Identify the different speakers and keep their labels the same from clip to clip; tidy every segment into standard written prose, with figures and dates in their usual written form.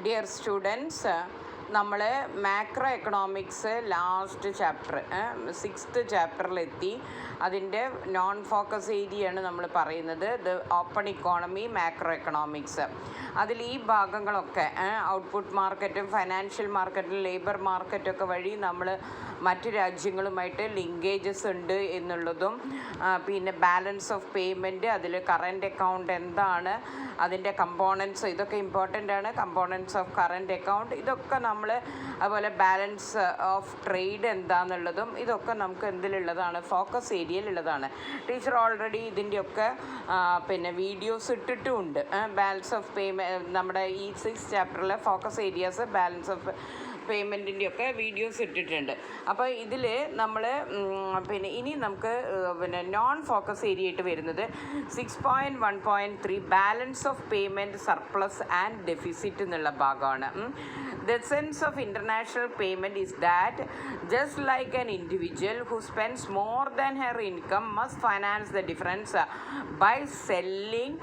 Speaker 1: Dear students, നമ്മൾ macro economics last chapter 6th ചാപ്റ്ററിലെത്തി. അതിൻ്റെ non focus ഏരിയയാണ് നമ്മൾ പറയുന്നത്. ഇത് ഓപ്പൺ ഇക്കോണമി, മാക്രോ എക്കണോമിക്സ്. അതിൽ ഈ ഭാഗങ്ങളൊക്കെ ഔട്ട്പുട്ട് മാർക്കറ്റും ഫൈനാൻഷ്യൽ മാർക്കറ്റും ലേബർ മാർക്കറ്റൊക്കെ വഴി നമ്മൾ മറ്റ് രാജ്യങ്ങളുമായിട്ട് ലിങ്കേജസ് ഉണ്ട് എന്നുള്ളതും, പിന്നെ ബാലൻസ് ഓഫ് പേയ്മെൻറ്റ്, അതിൽ കറൻറ്റ് അക്കൗണ്ട് എന്താണ്, അതിൻ്റെ കമ്പോണൻസ്, ഇതൊക്കെ ഇമ്പോർട്ടൻ്റ് ആണ്. കമ്പോണൻസ് ഓഫ് കറൻറ്റ് അക്കൗണ്ട് ഇതൊക്കെ നമ്മൾ, അതുപോലെ ബാലൻസ് ഓഫ് ട്രേഡ് എന്താണെന്നുള്ളതും ഇതൊക്കെ നമുക്ക് എന്തിലുള്ളതാണ്, ഫോക്കസ് ഏരിയയിലുള്ളതാണ്. ടീച്ചർ ഓൾറെഡി ഇതിൻ്റെയൊക്കെ പിന്നെ വീഡിയോസ് ഇട്ടിട്ടുമുണ്ട്. ബാലൻസ് ഓഫ് നമ്മുടെ ഈ 6th ചാപ്റ്ററിലെ ഫോക്കസ് ഏരിയാസ്, ബാലൻസ് ഓഫ് പേയ്മെൻറ്റിൻ്റെയൊക്കെ വീഡിയോസ് ഇട്ടിട്ടുണ്ട്. അപ്പോൾ ഇതിൽ നമ്മൾ പിന്നെ ഇനി നമുക്ക് പിന്നെ നോൺ ഫോക്കസ് ഏരിയ ആയിട്ട് വരുന്നത് 6.1.3 balance of payment surplus and deficit എന്നുള്ള ഭാഗമാണ്. The sense of international payment is that just like an individual who spends more than her income must finance the difference by selling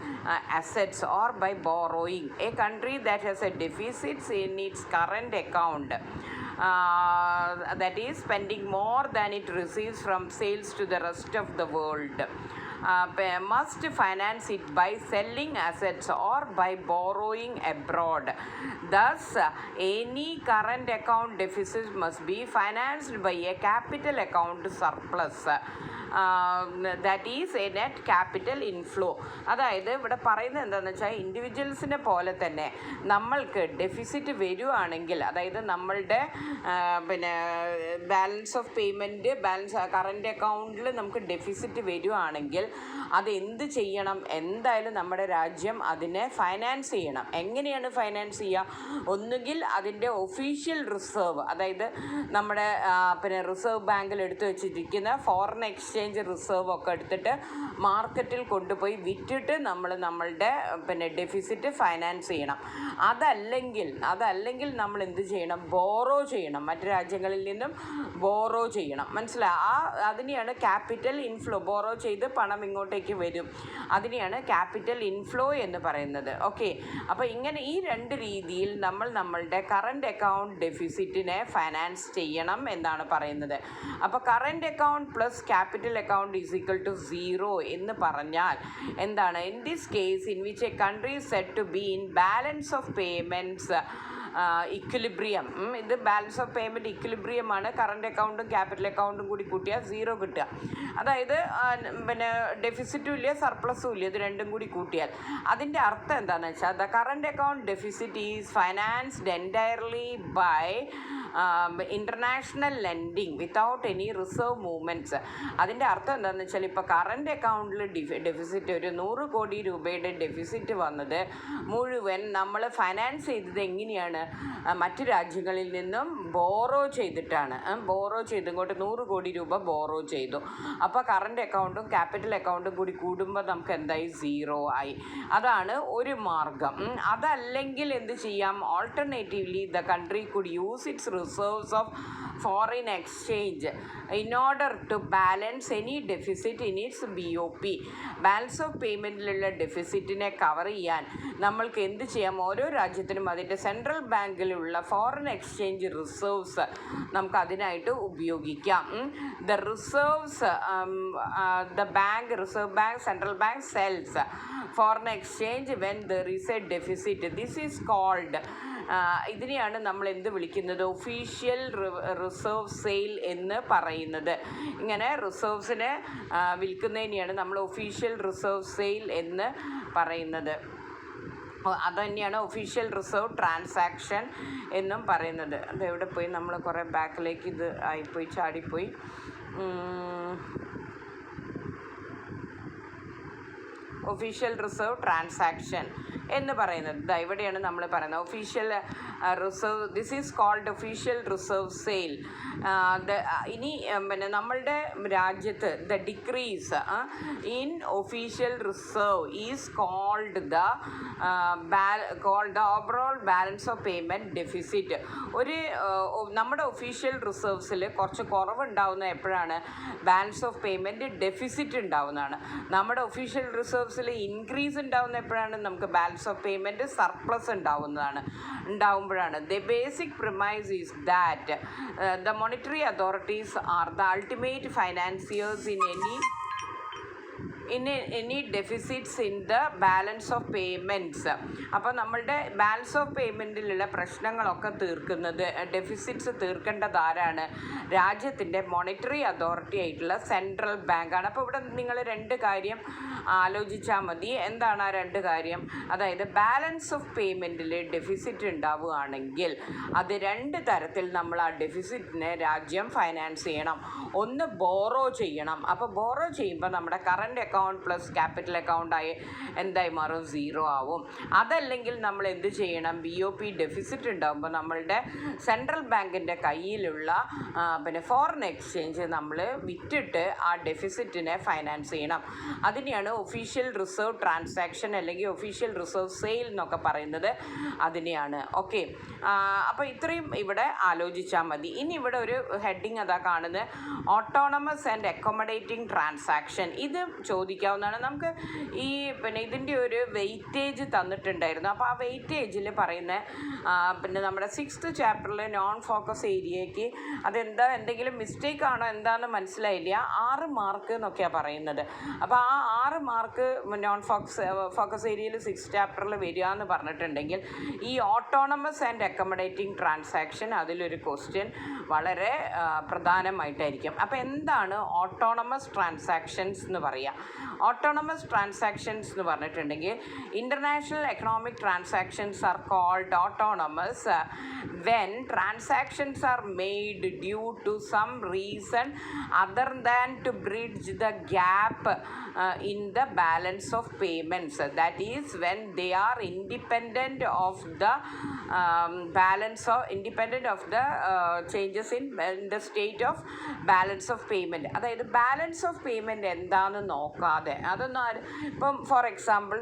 Speaker 1: assets or by borrowing, a country that has a deficit in its current account, that is spending more than it receives from sales to the rest of the world, must finance it by selling assets or by borrowing abroad. Thus, any current account deficit must be financed by a capital account surplus, that is a net capital inflow. അതായത് ഇവിടെ പറയുന്നത് എന്താണെന്ന് വെച്ചാൽ, ഇൻഡിവിജ്വൽസിനെ പോലെ തന്നെ നമ്മൾക്ക് deficit വരുവാണെങ്കിൽ, അതായത് നമ്മളുടെ പിന്നെ ബാലൻസ് ഓഫ് പേയ്മെൻറ്റ്, കറൻറ്റ് അക്കൗണ്ടിൽ നമുക്ക് ഡെഫിസിറ്റ് വരുവാണെങ്കിൽ അതെന്ത് ചെയ്യണം? എന്തായാലും നമ്മുടെ രാജ്യം അതിനെ ഫൈനാൻസ് ചെയ്യണം. എങ്ങനെയാണ് ഫൈനാൻസ് ചെയ്യുക? ഒന്നുകിൽ അതിൻ്റെ ഒഫീഷ്യൽ റിസർവ്, അതായത് നമ്മുടെ പിന്നെ റിസർവ് ബാങ്കിൽ എടുത്തു വെച്ചിരിക്കുന്ന ഫോറിൻ എക്സ്ചേഞ്ച് റിസർവ് ഒക്കെ എടുത്തിട്ട് മാർക്കറ്റിൽ കൊണ്ടുപോയി വിറ്റിട്ട് നമ്മളുടെ പിന്നെ ഡെഫിസിറ്റ് ഫൈനാൻസ് ചെയ്യണം. അതല്ലെങ്കിൽ നമ്മൾ എന്ത് ചെയ്യണം? ബോറോ ചെയ്യണം. മറ്റു രാജ്യങ്ങളിൽ നിന്നും ബോറോ ചെയ്യണം. അതിനെയാണ് ക്യാപിറ്റൽ ഇൻഫ്ലോ. ബോറോ ചെയ്ത് പണം ഇങ്ങോട്ടേക്ക് വരും. അതിനെയാണ് ക്യാപിറ്റൽ ഇൻഫ്ലോ എന്ന് പറയുന്നത്. ഓക്കെ, അപ്പോൾ ഇങ്ങനെ ഈ രണ്ട് രീതിയിൽ നമ്മളുടെ കറൻറ്റ് അക്കൗണ്ട് ഡെഫിസിറ്റിനെ ഫൈനാൻസ് ചെയ്യണം എന്നാണ് പറയുന്നത്. അപ്പോൾ current account plus capital account is equal to 0 എന്ന് പറഞ്ഞാൽ എന്താണ്? In this case in which a country said to be in balance of payments equilibrium. ഇത് ബാലൻസ് ഓഫ് പേയ്മെൻറ്റ് ഇക്വിലിബ്രിയമാണ്. കറൻറ്റ് അക്കൗണ്ടും ക്യാപിറ്റൽ അക്കൗണ്ടും കൂടി കൂട്ടിയാൽ 0 കിട്ടുക. അതായത് പിന്നെ ഡെഫിസിറ്റും ഇല്ല, സർപ്ലസും ഇല്ല, ഇത് രണ്ടും കൂടി കൂട്ടിയാൽ അതിൻ്റെ അർത്ഥം എന്താണെന്ന് വെച്ചാൽ, the current account deficit is financed entirely by international lending without any reserve movements. അതിൻ്റെ അർത്ഥം എന്താണെന്ന് വെച്ചാൽ, ഇപ്പോൾ കറൻറ്റ് അക്കൗണ്ടിൽ ഡെഫിസിറ്റ് ഒരു 100 കോടി രൂപയുടെ ഡെഫിസിറ്റ് വന്നത് മുഴുവൻ നമ്മൾ ഫൈനാൻസ് ചെയ്തത് എങ്ങനെയാണ്? മറ്റു രാജ്യങ്ങളിൽ നിന്നും ബോറോ ചെയ്തിട്ടാണ്. ബോറോ ചെയ്ത് ഇങ്ങോട്ട് 100 കോടി രൂപ ബോറോ ചെയ്തു. അപ്പോൾ കറൻറ്റ് അക്കൗണ്ടും ക്യാപിറ്റൽ അക്കൗണ്ടും കൂടി കൂടുമ്പോൾ നമുക്ക് എന്തായി? 0 ആയി. അതാണ് ഒരു മാർഗം. അതല്ലെങ്കിൽ എന്ത് ചെയ്യാം? Alternatively the country could use its reserves of foreign exchange in order to balance any deficit in its BOP. Balance of പേയ്മെൻറ്റിലുള്ള ഡെഫിസിറ്റിനെ കവർ ചെയ്യാൻ നമ്മൾക്ക് എന്ത് ചെയ്യാം? ഓരോ രാജ്യത്തിനും അതിൻ്റെ സെൻട്രൽ ബാങ്കിലുള്ള ഫോറിൻ എക്സ്ചേഞ്ച് റിസർവ്സ് നമുക്ക് അതിനായിട്ട് ഉപയോഗിക്കാം. The reserves reserve bank, central bank sells foreign exchange when there is a deficit. This is called, ഇതിനെയാണ് നമ്മൾ എന്ത് വിളിക്കുന്നത്? ഒഫീഷ്യൽ റിസർവ് സെയിൽ എന്ന് പറയുന്നത്. ഇങ്ങനെ റിസർവ്സിനെ വിൽക്കുന്നതിനെയാണ് നമ്മൾ ഒഫീഷ്യൽ റിസർവ് സെയിൽ എന്ന് പറയുന്നത്. അതുതന്നെയാണ് ഒഫീഷ്യൽ റിസർവ് ട്രാൻസാക്ഷൻ എന്നും പറയുന്നത്. അതെവിടെ പോയി? നമ്മൾ കുറേ ബാക്കിലേക്ക് ഇത് ആയിപ്പോയി, ചാടിപ്പോയി. ഒഫീഷ്യൽ റിസർവ് ട്രാൻസാക്ഷൻ എന്ന് പറയുന്നത് ഇവിടെയാണ് നമ്മൾ പറയുന്നത്. Official reserve, this is called official reserve sale. ഇനി പിന്നെ നമ്മളുടെ രാജ്യത്ത് the decrease in official reserve is called the overall balance of payment deficit. നമ്മുടെ ഒഫീഷ്യൽ റിസർവ്സിൽ കുറച്ച് കുറവുണ്ടാവുന്ന എപ്പോഴാണ്? ബാലൻസ് ഓഫ് പേയ്മെൻറ്റ് ഡെഫിസിറ്റ് ഉണ്ടാവുന്നതാണ്. നമ്മുടെ ഒഫീഷ്യൽ റിസർവ്സിൽ ഇൻക്രീസ് ഉണ്ടാവുന്ന എപ്പോഴാണ്? നമുക്ക് balance balance of payment surplus ഉണ്ടാവുമ്പോഴാണ്. The basic premise is that the monetary authorities are the ultimate financiers in any deficits in the balance of payments. അപ്പോൾ നമ്മളുടെ ബാലൻസ് ഓഫ് പേയ്മെൻറ്റിലുള്ള പ്രശ്നങ്ങളൊക്കെ തീർക്കുന്നത്, ഡെഫിസിറ്റ്സ് തീർക്കേണ്ടത് ആരാണ്? രാജ്യത്തിൻ്റെ മോണിറ്ററി അതോറിറ്റി ആയിട്ടുള്ള സെൻട്രൽ ബാങ്കാണ്. അപ്പോൾ ഇവിടെ നിങ്ങൾ രണ്ട് കാര്യം ആലോചിച്ചാൽ മതി. എന്താണ് ആ രണ്ട് കാര്യം? അതായത് ബാലൻസ് ഓഫ് പേയ്മെൻറ്റിൽ ഡെഫിസിറ്റ് ഉണ്ടാവുകയാണെങ്കിൽ അത് രണ്ട് തരത്തിൽ നമ്മൾ ആ ഡെഫിസിറ്റിനെ രാജ്യം ഫൈനാൻസ് ചെയ്യണം. ഒന്ന് ബോറോ ചെയ്യണം. അപ്പോൾ ബോറോ ചെയ്യുമ്പോൾ നമ്മുടെ കറണ്ട് അക്കൗണ്ട് പ്ലസ് ക്യാപിറ്റൽ അക്കൗണ്ടായി എന്തായി മാറും? 0 ആവും. അതല്ലെങ്കിൽ നമ്മൾ എന്ത് ചെയ്യണം? BOP ഡെഫിസിറ്റ് ഉണ്ടാകുമ്പോൾ നമ്മളുടെ സെൻട്രൽ ബാങ്കിൻ്റെ കയ്യിലുള്ള ഫോറിൻ എക്സ്ചേഞ്ച് നമ്മൾ വിറ്റിട്ട് ആ ഡെഫിസിറ്റിനെ ഫൈനാൻസ് ചെയ്യണം. അതിനെയാണ് ഒഫീഷ്യൽ റിസർവ് ട്രാൻസാക്ഷൻ അല്ലെങ്കിൽ ഒഫീഷ്യൽ റിസർവ് സെയിൽ എന്നൊക്കെ പറയുന്നത്. അതിനെയാണ്. ഓക്കെ, അപ്പോൾ ഇത്രയും ഇവിടെ ആലോചിച്ചാൽ മതി. ഇനി ഇവിടെ ഒരു ഹെഡിങ് അതാ കാണുന്നത്, ഓട്ടോണമസ് ആൻഡ് അക്കോമഡേറ്റിംഗ് ട്രാൻസാക്ഷൻ. ഇത് ചോദിക്കാവുന്നതാണ്. നമുക്ക് ഈ ഇതിൻ്റെ ഒരു വെയിറ്റേജ് തന്നിട്ടുണ്ടായിരുന്നു. അപ്പോൾ ആ വെയിറ്റേജിൽ പറയുന്ന നമ്മുടെ 6th ചാപ്റ്ററിൽ നോൺ ഫോക്കസ് ഏരിയയ്ക്ക് എന്തെങ്കിലും മിസ്റ്റേക്ക് ആണോ എന്താണെന്ന് മനസ്സിലായില്ല. 6 മാർക്ക് എന്നൊക്കെയാണ് പറയുന്നത്. അപ്പോൾ ആ 6 മാർക്ക് നോൺ ഫോക്കസ് ഏരിയയിൽ 6th ചാപ്റ്ററിൽ വരിക എന്ന് പറഞ്ഞിട്ടുണ്ടെങ്കിൽ ഈ ഓട്ടോണമസ് ആൻഡ് അക്കോമഡേറ്റിംഗ് ട്രാൻസാക്ഷൻ അതിലൊരു ക്വസ്റ്റ്യൻ വളരെ പ്രധാനമായിട്ടായിരിക്കും. അപ്പോൾ എന്താണ് ഓട്ടോണമസ് ട്രാൻസാക്ഷൻസ് എന്ന് പറയുക? ഓട്ടോണമസ് ട്രാൻസാക്ഷൻസ് എന്ന് പറഞ്ഞിട്ടുണ്ടെങ്കിൽ international economic transactions are called autonomous when transactions are made due to some reason other than to bridge the gap in the balance of payments, that is when they are independent of the changes in the state of balance of payment. അതായത് balance of payment എന്താണെന്ന് നോക്കാതെ അതൊന്നും ഇപ്പം for example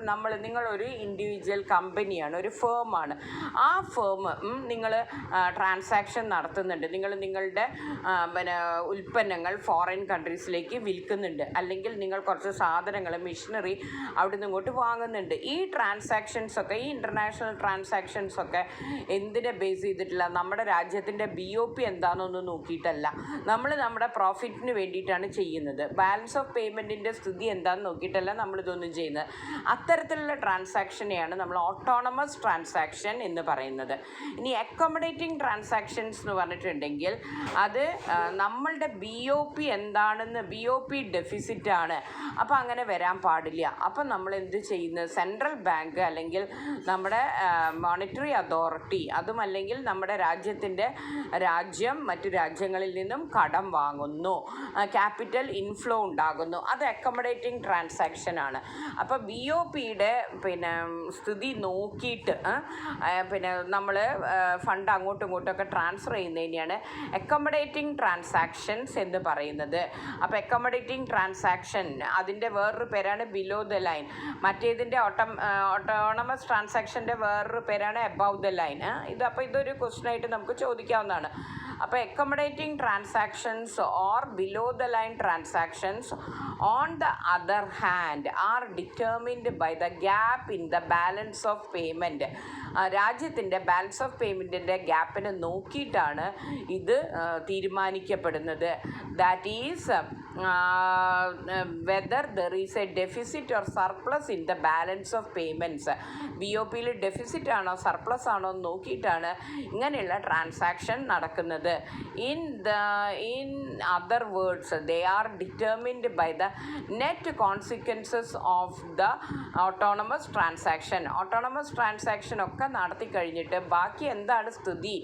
Speaker 1: നിങ്ങളൊരു individual കമ്പനിയാണ്, ഒരു ഫേമാണ്. ആ firm നിങ്ങൾ ട്രാൻസാക്ഷൻ നടത്തുന്നുണ്ട്. നിങ്ങളുടെ ഉൽപ്പന്നങ്ങൾ ഫോറിൻ കൺട്രീസിലേക്ക് വിൽക്കുന്നുണ്ട്, അല്ലെങ്കിൽ നിങ്ങൾ കുറച്ച് സാധനങ്ങൾ മെഷീനറി അവിടെ നിന്ന് ഇങ്ങോട്ട് വാങ്ങുന്നുണ്ട്. ഈ ട്രാൻസാക്ഷൻസൊക്കെ, ഈ ഇൻ്റർനാഷണൽ ട്രാൻസാക്ഷൻസൊക്കെ എന്തിനെ ബേസ് ചെയ്തിട്ടില്ല? നമ്മുടെ രാജ്യത്തിൻ്റെ BOP എന്താണെന്നൊന്നും നോക്കിയിട്ടല്ല, നമ്മുടെ പ്രോഫിറ്റിന് വേണ്ടിയിട്ടാണ് ചെയ്യുന്നത്. ബാലൻസ് ഓഫ് പേയ്മെൻറ്റിൻ്റെ സ്ഥിതി എന്താണെന്ന് നോക്കിയിട്ടല്ല നമ്മളിതൊന്നും ചെയ്യുന്നത്. അത്തരത്തിലുള്ള ട്രാൻസാക്ഷനെയാണ് നമ്മൾ ഓട്ടോണമസ് ട്രാൻസാക്ഷൻ എന്ന് പറയുന്നത്. ഇനി അക്കോമഡേറ്റിംഗ് ട്രാൻസാക്ഷൻസ് എന്ന് പറഞ്ഞിട്ടുണ്ടെങ്കിൽ അത് നമ്മളുടെ BOP എന്താണെന്ന്, BOP ഡെഫിസിറ്റാണ്. അപ്പോൾ അങ്ങനെ വരാൻ പാടില്ല. അപ്പം നമ്മൾ എന്ത് ചെയ്യുന്നത്? സെൻട്രൽ ബാങ്ക് അല്ലെങ്കിൽ നമ്മുടെ മോണിറ്ററി അതോറിറ്റി, അതുമല്ലെങ്കിൽ നമ്മുടെ രാജ്യം മറ്റു രാജ്യങ്ങളിൽ നിന്നും കടം വാങ്ങുന്നു, ക്യാപിറ്റൽ ഇൻഫ്ലോ ഉണ്ടാകുന്നു. അത് അക്കോമഡേറ്റിംഗ് ട്രാൻസാക്ഷനാണ്. അപ്പോൾ BOPയുടെ സ്ഥിതി നോക്കിയിട്ട് നമ്മൾ ഫണ്ട് അങ്ങോട്ടും ഇങ്ങോട്ടൊക്കെ ട്രാൻസ്ഫർ ചെയ്യുന്നതിനെയാണ് അക്കോമഡേറ്റിംഗ് ട്രാൻസാക്ഷൻസ് എന്ന് പറയുന്നത്. അപ്പോൾ അക്കോമഡേറ്റിംഗ് ട്രാൻസാക്ഷൻ അതിൻ്റെ വേറൊരു പേരാണ് ബിലോ ദ ലൈൻ. മറ്റേതിൻ്റെ ഓട്ടോണമസ് ട്രാൻസാക്ഷൻ്റെ വേറൊരു പേരാണ് എബവ് ദ ലൈൻ. ഇതൊരു ക്വസ്റ്റ്യനായിട്ട് നമുക്ക് ചോദിക്കാവുന്നതാണ്. അപ്പോൾ accommodating transactions or below the line transactions on the other hand are determined by the gap in the balance of payment. രാജ്യത്തിൻ്റെ ബാലൻസ് ഓഫ് പേയ്മെൻറ്റിൻ്റെ ഗ്യാപ്പിനെ നോക്കിയിട്ടാണ് ഇത് തീരുമാനിക്കപ്പെടുന്നത്. That is whether there is a deficit or surplus in the balance of payments. BOPയിൽ deficit ആണോ surplus ആണോ എന്ന് നോക്കിയിട്ടാണ് ഇങ്ങനെയുള്ള ട്രാൻസാക്ഷൻ നടക്കുന്നത്. In other words they are determined by the net consequences of the autonomous transaction. Autonomous transaction ഒക്കെ നടത്തി കഴിഞ്ഞിട്ട് ബാക്കി എന്താണ് സ്ഥിതി,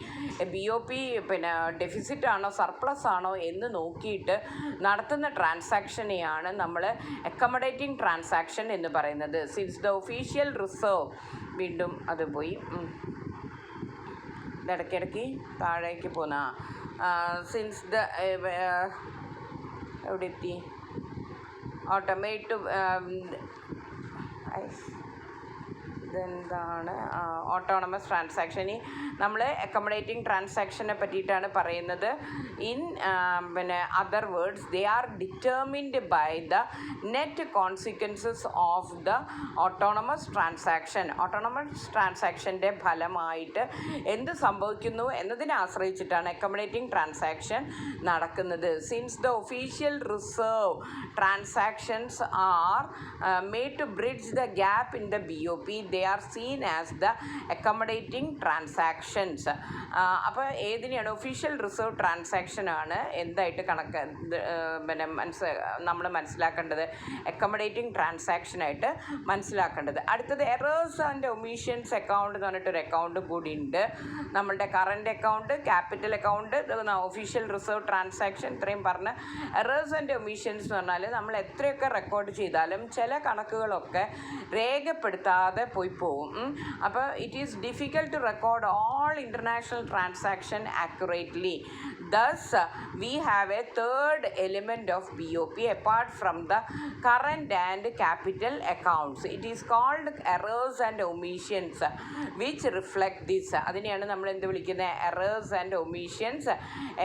Speaker 1: BOP ഡെഫിസിറ്റ് ആണോ സർപ്ലസ് ആണോ എന്ന് നോക്കിയിട്ട് നടത്തുന്ന ട്രാൻസാക്ഷനെയാണ് നമ്മൾ അക്കോമഡേറ്റിംഗ് ട്രാൻസാക്ഷൻ എന്ന് പറയുന്നത്. സിൻസ് ദ ഒഫീഷ്യൽ റിസർവ്, വീണ്ടും അത് പോയി ഇടയ്ക്കിടയ്ക്ക് താഴേക്ക് പോന്ന, സിൻസ് ദ എവിടെ എത്തി, ഓട്ടോമേറ്റ് ഇതെന്താണ് ഓട്ടോണമസ് ട്രാൻസാക്ഷൻ. നമ്മൾ അക്കോമഡേറ്റിംഗ് ട്രാൻസാക്ഷനെ പറ്റിയിട്ടാണ് പറയുന്നത്. ഇൻ പിന്നെ other words they are determined by the net consequences of the autonomous transaction. Autonomous ട്രാൻസാക്ഷൻ്റെ ഫലമായിട്ട് എന്ത് സംഭവിക്കുന്നു എന്നതിനെ ആശ്രയിച്ചിട്ടാണ് അക്കോമഡേറ്റിംഗ് ട്രാൻസാക്ഷൻ നടക്കുന്നത്. Since the official reserve transactions are made to bridge the gap in the BOP, they are seen as the accommodating transactions. അപ്പോൾ ഏതിനെയാണ് official reserve ട്രാൻസാക്ഷനാണ് എന്തായിട്ട് പിന്നെ നമ്മൾ മനസ്സിലാക്കേണ്ടത്, അക്കോമഡേറ്റിംഗ് ട്രാൻസാക്ഷനായിട്ട് മനസ്സിലാക്കേണ്ടത്. അടുത്തത് എറേഴ്സ് ആൻഡ് ഒമീഷൻസ് അക്കൗണ്ട് എന്ന് പറഞ്ഞിട്ടൊരു അക്കൗണ്ട് കൂടി ഉണ്ട്. നമ്മളുടെ current account, capital account, official reserve transaction, ഇത്രയും പറഞ്ഞ് എറേഴ്സ് ആൻഡ് ഒമീഷൻസ് എന്ന് പറഞ്ഞാൽ നമ്മൾ എത്രയൊക്കെ റെക്കോർഡ് ചെയ്താലും ചില കണക്കുകളൊക്കെ രേഖപ്പെടുത്താതെ പോയി പോകും. അപ്പോൾ it is difficult to record all international transaction accurately. Thus, we have a third element of BOP apart from the current and capital accounts. It is called errors and omissions which reflect this. അതിനെയാണ് നമ്മൾ എന്ത് വിളിക്കുന്നത്, errors and ഒമീഷൻസ്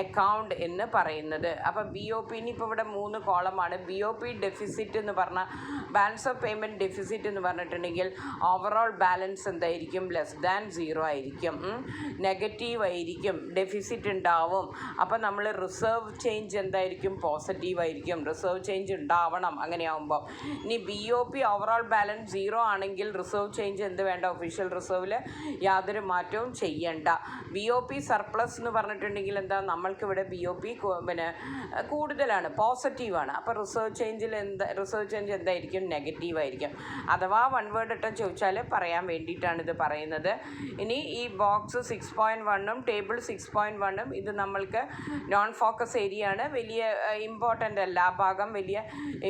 Speaker 1: account എന്ന് പറയുന്നത്. അപ്പോൾ BOP ഇപ്പോൾ ഇവിടെ 3 കോളമാണ്. BOP deficit എന്ന് പറഞ്ഞാൽ ബാലൻസ് ഓഫ് പേയ്മെൻറ്റ് ഡെഫിസിറ്റ് എന്ന് പറഞ്ഞിട്ടുണ്ടെങ്കിൽ ഓവറോൾ ബാലൻസ് എന്തായിരിക്കും, ലെസ് ദാൻ 0 ആയിരിക്കും, നെഗറ്റീവ് ആയിരിക്കും, ഡെഫിസിറ്റ് ഉണ്ടാവും. അപ്പോൾ നമ്മൾ റിസർവ് ചേഞ്ച് എന്തായിരിക്കും, പോസിറ്റീവ് ആയിരിക്കും. റിസർവ് ചേഞ്ച് ഉണ്ടാവണം അങ്ങനെയാവുമ്പോൾ. ഇനി BOP ഓവറോൾ ബാലൻസ് 0 ആണെങ്കിൽ റിസർവ് ചേഞ്ച് എന്ത് വേണ്ട, ഒഫീഷ്യൽ റിസർവിൽ യാതൊരു മാറ്റവും ചെയ്യണ്ട. BOP സർപ്ലസ് എന്ന് പറഞ്ഞിട്ടുണ്ടെങ്കിൽ എന്താ, നമ്മൾക്കിവിടെ BOP പിന്നെ കൂടുതലാണ്, പോസിറ്റീവാണ്. അപ്പോൾ റിസർവ് ചേഞ്ച് എന്തായിരിക്കും, നെഗറ്റീവ് ആയിരിക്കും. അഥവാ 1 വേർഡ് ഇട്ട് ചോദിച്ചാൽ പറയാൻ വേണ്ടിയിട്ടാണ് ഇത് പറയുന്നത്. ഇനി ഈ ബോക്സ് 6.1ഉം ടേബിൾ 6.1ഉം ഇത് നമ്മൾക്ക് നോൺ ഫോക്കസ് ഏരിയ ആണ്. വലിയ ഇമ്പോർട്ടൻ്റ് അല്ല, ആ ഭാഗം വലിയ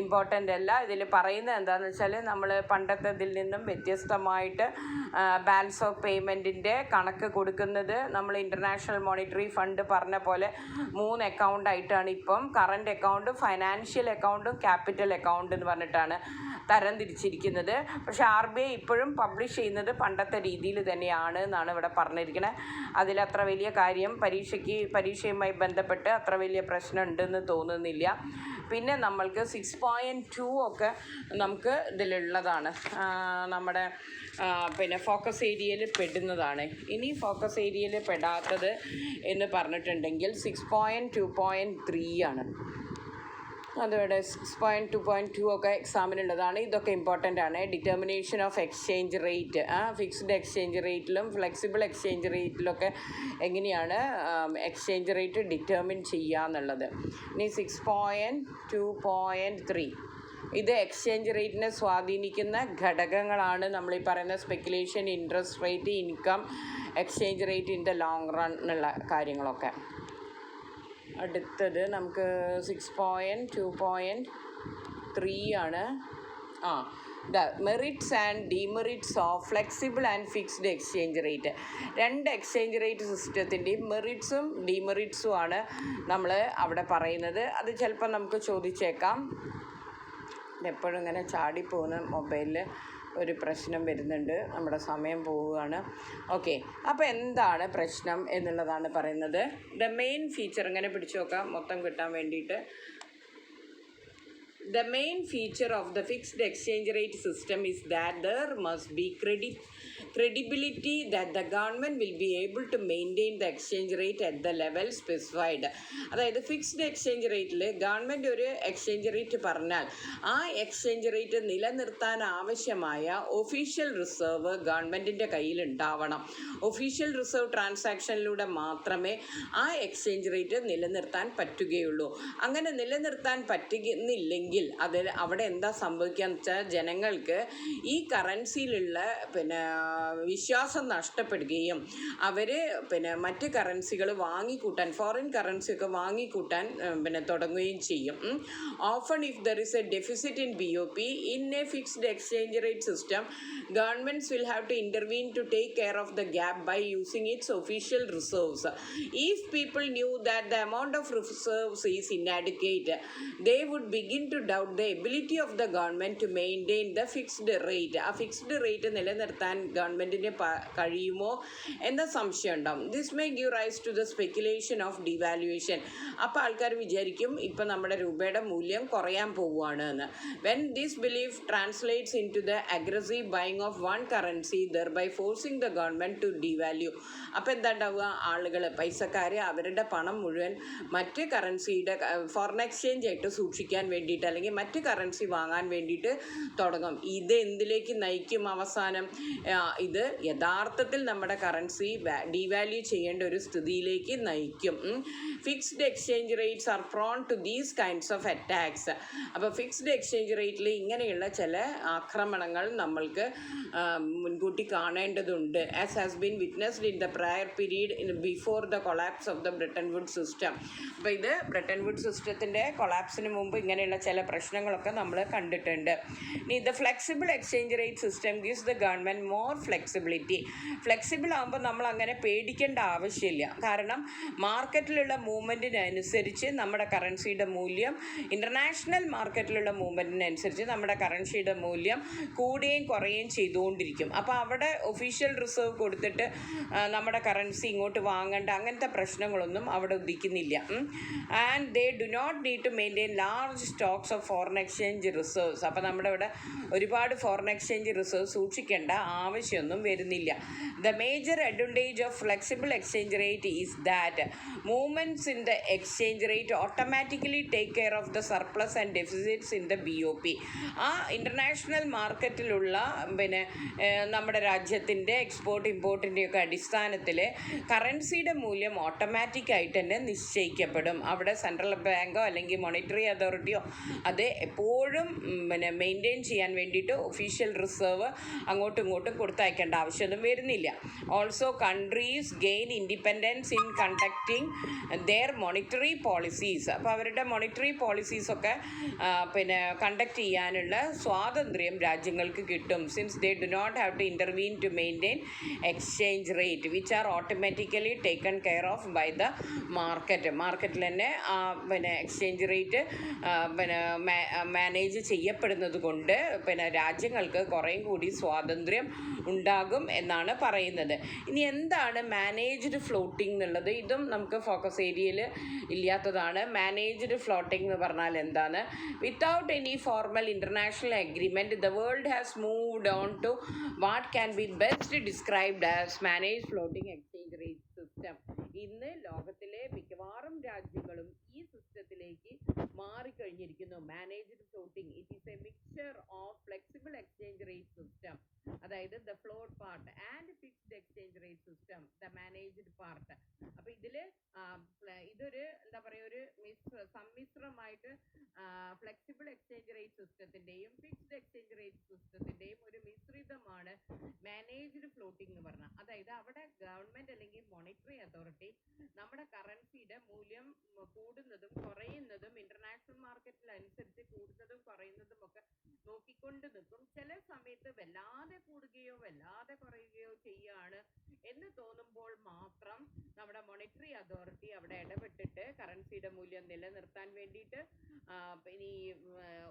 Speaker 1: ഇമ്പോർട്ടൻ്റ് അല്ല. ഇതിൽ പറയുന്നത് എന്താണെന്ന് വെച്ചാൽ നമ്മൾ പണ്ടത്തെ ഇതിൽ നിന്നും വ്യത്യസ്തമായിട്ട് ബാലൻസ് ഓഫ് പേയ്മെൻറ്റിൻ്റെ കണക്ക് കൊടുക്കുന്നത് നമ്മൾ ഇൻ്റർനാഷണൽ മോണിറ്ററി ഫണ്ട് പറഞ്ഞ പോലെ 3 അക്കൗണ്ടായിട്ടാണ് ഇപ്പം. കറൻറ്റ് അക്കൗണ്ട്, ഫൈനാൻഷ്യൽ അക്കൗണ്ടും ക്യാപിറ്റൽ അക്കൗണ്ട് എന്ന് പറഞ്ഞിട്ടാണ് തരം തിരിച്ചിരിക്കുന്നത്. പക്ഷേ RBI ഇപ്പോഴും പബ്ലിഷ് ചെയ്യുന്നത് പണ്ടത്തെ രീതിയിൽ തന്നെയാണ് എന്നാണ് ഇവിടെ പറഞ്ഞിരിക്കുന്നത്. അതിലത്ര വലിയ കാര്യം പരീക്ഷയുമായി ബന്ധപ്പെട്ട് അത്ര വലിയ പ്രശ്നം ഉണ്ടെന്ന് തോന്നുന്നില്ല. പിന്നെ നമ്മൾക്ക് 6.2 ഒക്കെ നമുക്ക് ഇതിലുള്ളതാണ്, നമ്മുടെ പിന്നെ ഫോക്കസ് ഏരിയയിൽ പെടുന്നതാണ്. ഇനി ഫോക്കസ് ഏരിയയിൽ പെടാത്തത് എന്ന് പറഞ്ഞിട്ടുണ്ടെങ്കിൽ 6.2.3 ആണ്. അതുപോലെ 6.2.2 ഒക്കെ എക്സാമിനുള്ളതാണ്. ഇതൊക്കെ ഇമ്പോർട്ടൻ്റ് ആണ്. Determination of exchange rate, fixed exchange റേറ്റിലും ഫ്ലെക്സിബിൾ എക്സ്ചേഞ്ച് റേറ്റിലൊക്കെ എങ്ങനെയാണ് എക്സ്ചേഞ്ച് റേറ്റ് ഡിറ്റർമിൻ ചെയ്യുക എന്നുള്ളത്. ഇനി 6.2.3 ഇത് എക്സ്ചേഞ്ച് റേറ്റിനെ സ്വാധീനിക്കുന്ന ഘടകങ്ങളാണ് നമ്മൾ ഈ പറയുന്ന speculation, interest rate, income, exchange rate in the long run എന്നുള്ള കാര്യങ്ങളൊക്കെ. അടുത്തത് നമുക്ക് 6.2.3 ആണ്. The merits and demerits of flexible and fixed exchange rate. 2 exchange rate സിസ്റ്റത്തിൻ്റെയും മെറിറ്റ്സും ഡിമെറിറ്റ്സും ആണ് നമ്മൾ അവിടെ പറയുന്നത്. അത് ചിലപ്പോൾ നമുക്ക് ചോദിച്ചേക്കാം. എപ്പോഴും ഇങ്ങനെ ചാടിപ്പോകുന്ന മൊബൈലിൽ ഒരു പ്രശ്നം വരുന്നുണ്ട്, നമ്മുടെ സമയം പോവുകയാണ്. ഓക്കെ, അപ്പോൾ എന്താണ് പ്രശ്നം എന്നുള്ളതാണ് പറയുന്നത്. ദ മെയിൻ ഫീച്ചർ ഇങ്ങനെ പിടിച്ചു നോക്കാം മൊത്തം കിട്ടാൻ വേണ്ടിയിട്ട്. The main feature of the fixed exchange rate system is that there must be credibility that the government will be able to maintain the exchange rate at the level specified. അതായത് fixed exchange റേറ്റിൽ government ഒരു exchange rate പറഞ്ഞാൽ ആ exchange rate നിലനിർത്താൻ ആവശ്യമായ official reserve ഗവൺമെൻറ്റിൻ്റെ കയ്യിൽ ഉണ്ടാവണം. ഒഫീഷ്യൽ റിസർവ് ട്രാൻസാക്ഷനിലൂടെ മാത്രമേ ആ എക്സ്ചേഞ്ച് റേറ്റ് നിലനിർത്താൻ പറ്റുകയുള്ളൂ. അങ്ങനെ നിലനിർത്താൻ പറ്റുന്നില്ലെങ്കിൽ അവിടെ എന്താ സംഭവിക്കുകയെന്ന് വെച്ചാൽ ജനങ്ങൾക്ക് ഈ കറൻസിയിലുള്ള വിശ്വാസം നഷ്ടപ്പെടുകയും അവർ മറ്റ് കറൻസികൾ വാങ്ങിക്കൂട്ടാൻ, ഫോറിൻ കറൻസിയൊക്കെ വാങ്ങിക്കൂട്ടാൻ തുടങ്ങുകയും ചെയ്യും. Often if there is A deficit in BOP in a fixed exchange rate system, governments will have to intervene to take care of the gap by using its official reserves. If people knew that the amount of reserves is inadequate, they would begin to doubt the ability of the government to maintain the fixed rate. ആ fixed rate നിലനിർത്താൻ ഗവൺമെൻറ്റിന് കഴിയുമോ എന്ന സംശയം ഉണ്ടാവും. This may give rise to the speculation of devaluation. അപ്പോൾ ആൾക്കാർ വിചാരിക്കും ഇപ്പം നമ്മുടെ രൂപയുടെ മൂല്യം കുറയാൻ പോവുകയാണ് എന്ന്. When this belief translates into the aggressive buying of one currency thereby forcing the government to devalue. അപ്പോൾ എന്താ ഉണ്ടാവുക, ആളുകൾ പൈസക്കാർ അവരുടെ പണം മുഴുവൻ മറ്റ് കറൻസിയുടെ ഫോറിൻ എക്സ്ചേഞ്ച് ആയിട്ട് സൂക്ഷിക്കാൻ വേണ്ടിയിട്ട് അല്ലെങ്കിൽ മറ്റ് കറൻസി വാങ്ങാൻ വേണ്ടിയിട്ട് തുടങ്ങും. ഇത് എന്തിലേക്ക് നയിക്കും അവസാനം? ഇത് യഥാർത്ഥത്തിൽ നമ്മുടെ കറൻസി ഡിവാല്യൂ ചെയ്യേണ്ട ഒരു സ്ഥിതിയിലേക്ക് നയിക്കും. Fixed exchange rates are prone to these kinds of attacks. അപ്പോൾ ഫിക്സ്ഡ് എക്സ്ചേഞ്ച് റേറ്റിൽ ഇങ്ങനെയുള്ള ചില ആക്രമണങ്ങൾ നമ്മൾക്ക് മുൻകൂട്ടി കാണേണ്ടതുണ്ട്. As has been witnessed in the prior period before the collapse of the Bretton Wood system. അപ്പോൾ ഇത് ബ്രിട്ടൻ വുഡ് സിസ്റ്റത്തിൻ്റെ കൊളാപ്സിന് മുമ്പ് ഇങ്ങനെയുള്ള ചില പ്രശ്നങ്ങളൊക്കെ നമ്മൾ കണ്ടിട്ടുണ്ട്. ഇനി the flexible exchange rate system gives the government more flexibility. Flexible ആകുമ്പോൾ നമ്മൾ അങ്ങനെ പേടിക്കേണ്ട ആവശ്യമില്ല. കാരണം മാർക്കറ്റിലുള്ള മൂവ്മെൻറ്റിനനുസരിച്ച് നമ്മുടെ കറൻസിയുടെ മൂല്യം, ഇൻ്റർനാഷണൽ മാർക്കറ്റിലുള്ള മൂവ്മെൻറ്റിനനുസരിച്ച് നമ്മുടെ കറൻസിയുടെ മൂല്യം കൂടുകയും കുറയുകയും ചെയ്തുകൊണ്ടിരിക്കും. അപ്പോൾ അവിടെ ഒഫീഷ്യൽ റിസർവ് കൊടുത്തിട്ട് നമ്മുടെ കറൻസി ഇങ്ങോട്ട് വാങ്ങേണ്ട അങ്ങനത്തെ പ്രശ്നങ്ങളൊന്നും അവിടെ ഉദിക്കുന്നില്ല. And they do not need to maintain large stocks of foreign exchange reserves. അപ്പോൾ നമ്മുടെ ഇവിടെ ഒരുപാട് ഫോറിൻ എക്സ്ചേഞ്ച് റിസർവ് സൂക്ഷിക്കേണ്ട ആവശ്യമൊന്നും വരുന്നില്ല. The major advantage of flexible exchange rate is that movements in the exchange rate automatically take care of the surplus and deficits in the BOP. ആ international മാർക്കറ്റിലുള്ള നമ്മുടെ രാജ്യത്തിൻ്റെ എക്സ്പോർട്ട് ഇമ്പോർട്ടിൻ്റെയൊക്കെ അടിസ്ഥാനത്തിൽ കറൻസിയുടെ മൂല്യം ഓട്ടോമാറ്റിക്കായിട്ട് തന്നെ നിശ്ചയിക്കപ്പെടും. അവിടെ സെൻട്രൽ ബാങ്കോ അല്ലെങ്കിൽ മോണിറ്ററി അതോറിറ്റിയോ അത് എപ്പോഴും മെയിൻറ്റെയിൻ ചെയ്യാൻ വേണ്ടിയിട്ട് ഒഫീഷ്യൽ റിസർവ് അങ്ങോട്ടും ഇങ്ങോട്ടും കൊടുത്തയക്കേണ്ട ആവശ്യമൊന്നും വരുന്നില്ല. Also countries gain independence in conducting their monetary policies. അപ്പോൾ അവരുടെ മോണിറ്ററി പോളിസീസൊക്കെ കണ്ടക്ട് ചെയ്യാനുള്ള സ്വാതന്ത്ര്യം രാജ്യങ്ങൾക്ക് കിട്ടും. Since they do not have to intervene to maintain exchange rate which are automatically taken care of by the market. മാർക്കറ്റിൽ തന്നെ exchange rate manage ചെയ്യപ്പെടുന്നത് കൊണ്ട് രാജ്യങ്ങൾക്ക് കുറേയും കൂടി സ്വാതന്ത്ര്യം ഉണ്ടാകും എന്നാണ് പറയുന്നത്. ഇനി എന്താണ് മാനേജ്ഡ് ഫ്ലോട്ടിംഗ് എന്നുള്ളത്? ഇതും നമുക്ക് ഫോക്കസ് ഏരിയയിൽ ഇല്ലാത്തതാണ്. മാനേജ്ഡ് ഫ്ലോട്ടിംഗ് എന്ന് പറഞ്ഞാൽ എന്താണ്? Without any formal international agreement the world has moved on to what can be best described as manage floating exchange rate system. ഇന്ന് ലോകത്തിലെ മിക്കവാറും രാജ്യങ്ങളും ഈ സിസ്റ്റത്തിലേക്ക് മാറിക്കഴിഞ്ഞിരിക്കുന്നു. Managed floating it is a mixture of flexible exchange rate system, അതായത് the float part, and fixed exchange rate system, the managed part. അപ്പോൾ ഇതൊരു എന്താ പറയുക, ഒരു സമ്മിശ്രമായിട്ട് ഫ്ലെക്സിബിൾ എക്സ്ചേഞ്ച് റേറ്റ് സിസ്റ്റത്തിൻ്റെയും ഫിക്സ്ഡ് എക്സ്ചേഞ്ച് റേറ്റ് സിസ്റ്റത്തിൻ്റെയും ഒരു മിശ്രിതമാണ് മാനേജ്ഡ് ഫ്ലോട്ടിംഗ് എന്ന് പറഞ്ഞാൽ. അതായത് അവിടെ ഗവൺമെൻറ് അല്ലെങ്കിൽ മോണിറ്ററി അതോറിറ്റി നമ്മുടെ കറൻസിയുടെ മൂല്യം കൂടുന്നതും കുറയുന്നതും ഇൻ്റർനാഷണൽ മാർക്കറ്റിൽ അനുസരിച്ച് കൂടുന്നതും കുറയുന്നതും ഒക്കെ നോക്കിക്കൊണ്ട് നിൽക്കും. ചില സമയത്ത് വല്ലാതെ കൂടുകയോ വല്ലാതെ കുറയുകയോ ചെയ്യുകയാണ് എന്ന് തോന്നുമ്പോൾ മാത്രം നമ്മുടെ മോണിറ്ററി അതോറിറ്റി അവിടെ ഇടപെട്ടിട്ട് കറൻസിയുടെ മൂല്യം നിലനിർത്താൻ വേണ്ടിയിട്ട് ഇനി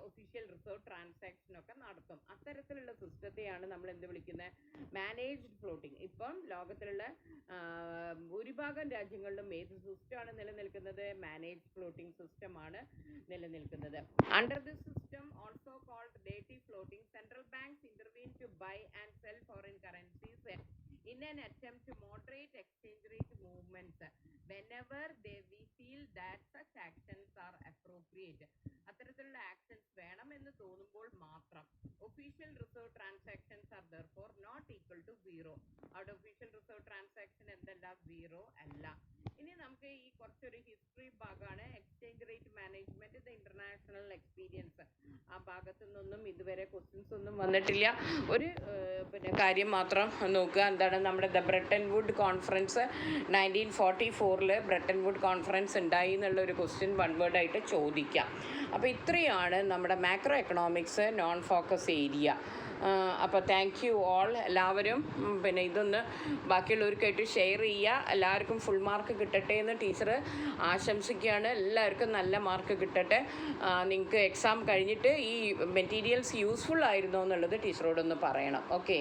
Speaker 1: ഒഫീഷ്യൽ റിസർവ് ട്രാൻസാക്ഷനൊക്കെ നടത്തും. അത്തരത്തിലുള്ള സിസ്റ്റത്തെയാണ് നമ്മൾ എന്ത് വിളിക്കുന്നത്? Managed floating. ഇപ്പം ലോകത്തിലുള്ള ഭൂരിഭാഗം രാജ്യങ്ങളിലും ഏത് സിസ്റ്റമാണ് നിലനിൽക്കുന്നത്? മാനേജ്ഡ് ഫ്ലോട്ടിംഗ് സിസ്റ്റമാണ് നിലനിൽക്കുന്നത്. Under this system, also called ഡേറ്റി floating, central banks intervene to buy and sell foreign currencies in an attempt to moderate exchange rate movements whenever we feel that such actions are appropriate. അത്തരത്തിലുള്ള actions വേണമെന്ന് തോന്നുമ്പോൾ മാത്രം. Official reserve transactions R therefore not equal to 0. അവിടെ official reserve transaction എന്തല്ല? 0 അല്ല. ഇനി നമുക്ക് ഈ കുറച്ചൊരു ഹിസ്റ്ററി ഭാഗമാണ്. Exchange rate management the international experience. ആ ഭാഗത്തു നിന്നൊന്നും ഇതുവരെ ക്വസ്റ്റ്യൻസ് ഒന്നും വന്നിട്ടില്ല. ഒരു കാര്യം മാത്രം നോക്കുക. എന്താണ്? നമ്മുടെ the Bretton Wood conference 1944 Bretton Wood conference ഉണ്ടായി എന്നുള്ളൊരു ക്വസ്റ്റ്യൻ വൺ വേർഡായിട്ട് ചോദിക്കാം. അപ്പോൾ ഇത്രയാണ് നമ്മുടെ macro economics non focus area. അപ്പോൾ താങ്ക് യു ഓൾ. എല്ലാവരും ഇതൊന്ന് ബാക്കിയുള്ളവർക്കായിട്ട് ഷെയർ ചെയ്യുക. എല്ലാവർക്കും ഫുൾ മാർക്ക് കിട്ടട്ടെ എന്ന് ടീച്ചർ ആശംസിക്കുകയാണ്. എല്ലാവർക്കും നല്ല മാർക്ക് കിട്ടട്ടെ. നിങ്ങൾക്ക് എക്സാം കഴിഞ്ഞിട്ട് ഈ മെറ്റീരിയൽസ് യൂസ്ഫുൾ ആയിരുന്നോ എന്നുള്ളത് ടീച്ചറോടൊന്ന് പറയണം. ഓക്കെ.